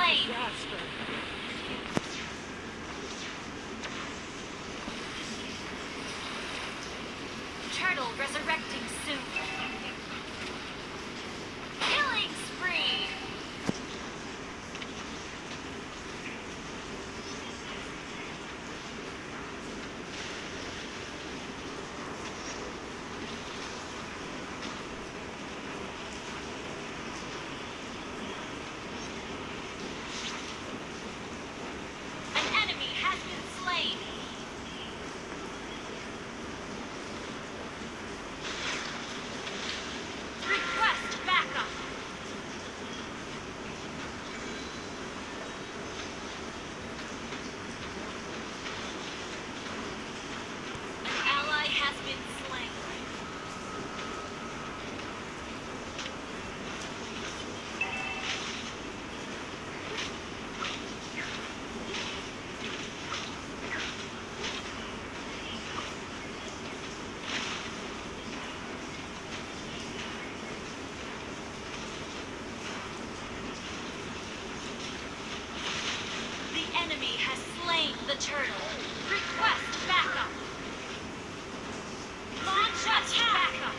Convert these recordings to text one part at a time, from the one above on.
slain. Turtle resurrecting soon. Killing spree. An enemy has been slain. Request backup. An ally has been slain. The enemy has slain the turtle. Request backup. Launch attack. Backup.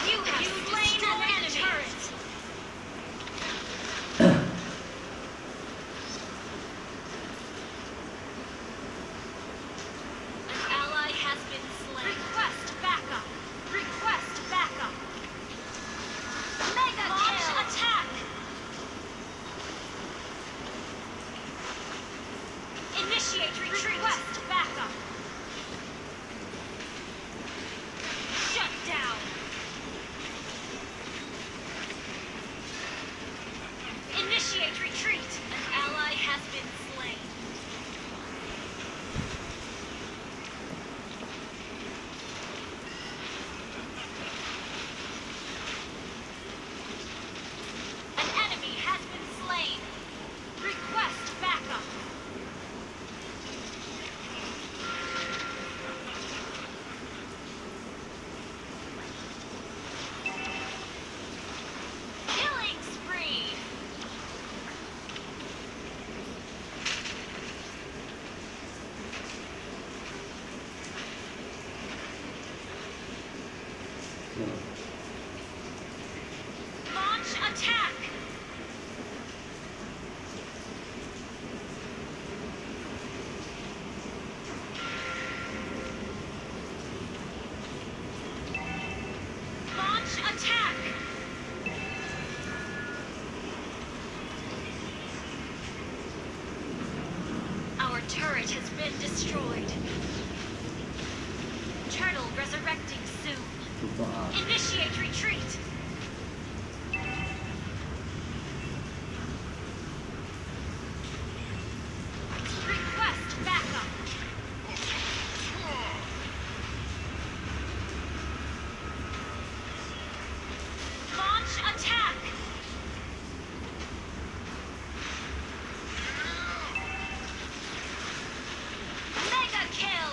You have slain an enemy turret. An ally has been slain. Request backup. Request backup. Mega launch kill. Attack. Initiate retreat. Request backup. Shut down. Initiate retreat. An ally has been slain. An enemy has been slain. Request backup. Killing spree. Launch attack. Launch attack. Our turret has been destroyed. Turtle resurrecting soon. Initiate retreat. Request backup. Launch attack. Mega kill.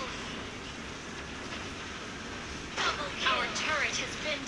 Double kill. Our turret has been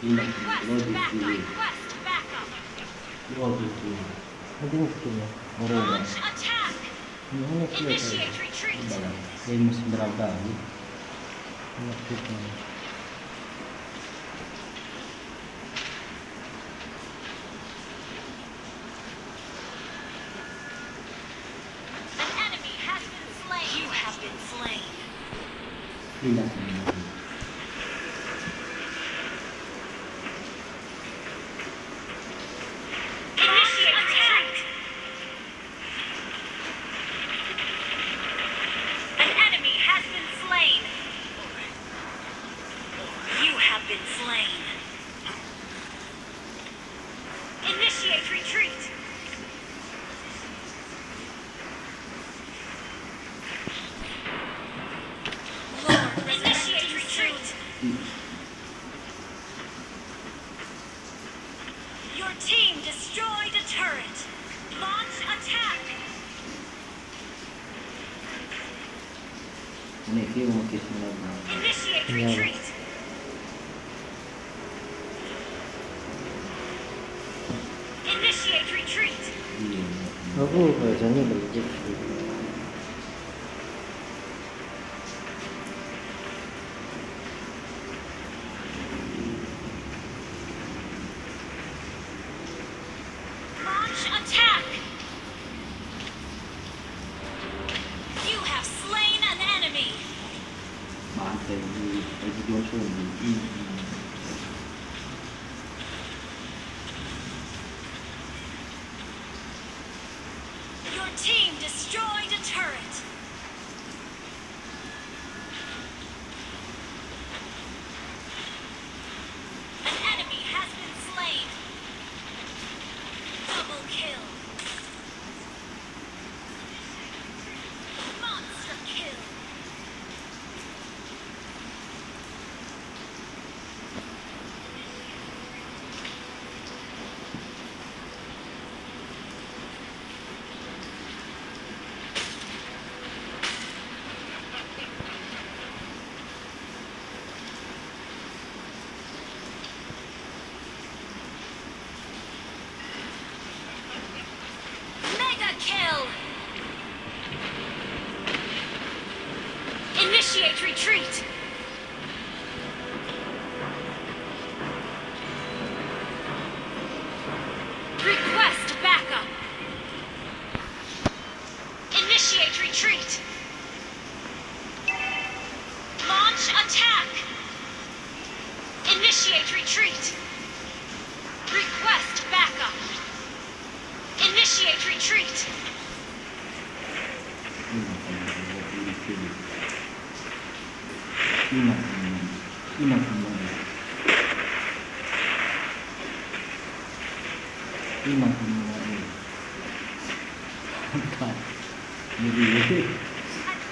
Request backup. Request backup. Hindi mo skill niya. Launch attack. Initiate retreat. Yan mas berapa? An enemy has been slain. You have been slain. Tidak. Initiate attack. An enemy has been slain. You have been slain. Initiate retreat. Lord, initiate retreat. Your team destroyed a turret. Launch attack. Ini view mau kisah lagi. Initiate Yeah. retreat. Initiate retreat. Aku bacanya legit. Launch attack. You have slain an enemy. Bantai di Joshua di. Your team destroyed a turret. An enemy has been slain. Double kill. Monster kill. Mega kill. Initiate retreat. Request backup. Initiate retreat. Launch attack. Initiate retreat. Request backup. Initiate retreat. Ina. An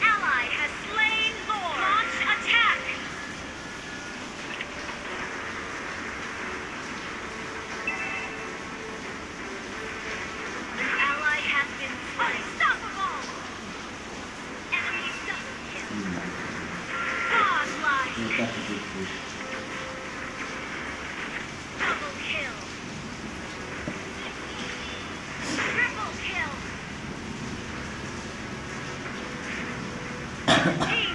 ally has slain Lord. Launch attack. An ally has been unstoppable. Enemy double kill. Godlike. Double kill. Triple kill. Team